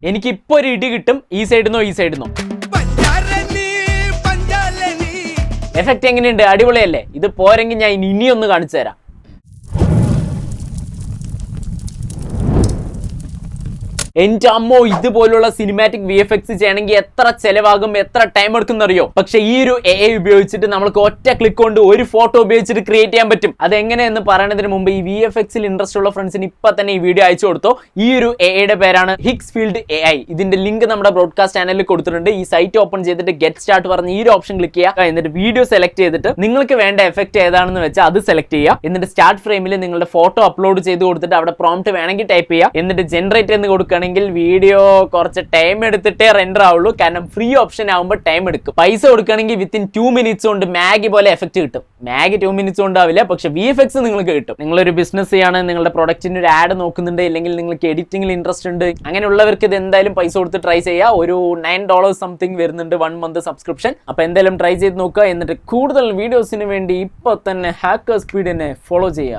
എനിക്ക് ഇപ്പൊ ഒരു ഇടി കിട്ടും, ഈ സൈഡിന്നോ ഈ സൈഡിന്നോ. എഫക്റ്റ് എങ്ങനെയുണ്ട്? അടിപൊളിയല്ലേ? ഇത് പോരെങ്കിൽ ഞാൻ ഇനിയൊന്ന് കാണിച്ചു തരാം. എന്റെ അമ്മോ, ഇതുപോലുള്ള സിനിമാറ്റിക് VFX ചെയ്യണമെങ്കിൽ എത്ര ചെലവാകും, എത്ര ടൈം എടുക്കും അറിയോ? പക്ഷെ ഈ ഒരു AI ഉപയോഗിച്ചിട്ട് നമുക്ക് ഒറ്റ ക്ലിക്ക് കൊണ്ട് ഒരു ഫോട്ടോ ഉപയോഗിച്ചിട്ട് ക്രിയേറ്റ് ചെയ്യാൻ പറ്റും. അതെങ്ങനെയെന്ന് പറയുന്നതിന് മുമ്പ് ഈ VFX-ൽ ഇൻട്രസ്റ്റ് ഉള്ള ഫ്രണ്ട്സിന് ഇപ്പൊ തന്നെ ഈ വീഡിയോ അയച്ചു കൊടുത്തോ. ഈ ഒരു AIയുടെ പേരാണ് ഹിഗ്സ്ഫീൽഡ് AI. ഇതിന്റെ ലിങ്ക് നമ്മുടെ ബ്രോഡ്കാസ്റ്റ് ചാനലിൽ കൊടുത്തിട്ടുണ്ട്. ഈ സൈറ്റ് ഓപ്പൺ ചെയ്തിട്ട് ഗെറ്റ് സ്റ്റാർട്ട് പറഞ്ഞ് ഈ ഒരു ഓപ്ഷൻ ക്ലിക്ക് ചെയ്യുക. എന്നിട്ട് വീഡിയോ സെലക്ട് ചെയ്തിട്ട് നിങ്ങൾക്ക് വേണ്ട എഫക്റ്റ് ഏതാണെന്ന് വെച്ചാൽ അത് സെലക്ട് ചെയ്യുക. എന്നിട്ട് സ്റ്റാർട്ട് ഫ്രെയിമിൽ നിങ്ങളുടെ ഫോട്ടോ അപ്ലോഡ് ചെയ്ത് കൊടുത്തിട്ട് അവിടെ പ്രോംപ്റ്റ് വേണമെങ്കിൽ ടൈപ്പ് ചെയ്യുക. എന്നിട്ട് ജനറേറ്റ് എന്ന് കൊടുക്കുക. വീഡിയോ കുറച്ച് ടൈം എടുത്തിട്ടേ റെൻഡർ ആവുള്ളൂ, കാരണം ഫ്രീ ഓപ്ഷൻ ആകുമ്പോൾ ടൈം എടുക്കും. പൈസ കൊടുക്കുകയാണെങ്കിൽ വിത്തിൻ 2 മിനിറ്റ്സ് കൊണ്ട് മാഗി പോലെ എഫക്റ്റ് കിട്ടും. മാഗി 2 മിനിറ്റ്സ് കൊണ്ടാവില്ല, പക്ഷെ VFX നിങ്ങൾക്ക് കിട്ടും. നിങ്ങളൊരു ബിസിനസ് ചെയ്യാണ്, നിങ്ങളുടെ പ്രൊഡക്റ്റിന് ഒരു ആഡ് നോക്കുന്നുണ്ട്, ഇല്ലെങ്കിൽ നിങ്ങൾക്ക് എഡിറ്റിംഗിൽ ഇൻട്രസ്റ്റ് ഉണ്ട്, അങ്ങനെയുള്ളവർക്ക് ഇത് എന്തായാലും പൈസ കൊടുത്ത് ട്രൈ ചെയ്യുക. ഒരു $9 സംതിങ് വരുന്നുണ്ട് 1 മന്ത് സബ്സ്ക്രിപ്ഷൻ. അപ്പൊ എന്തായാലും ട്രൈ ചെയ്ത് നോക്കുക. എന്നിട്ട് കൂടുതൽ വീഡിയോസിന് വേണ്ടി ഇപ്പൊ തന്നെ ഹാക്കർ സ്പീഡിനെ ഫോളോ ചെയ്യുക.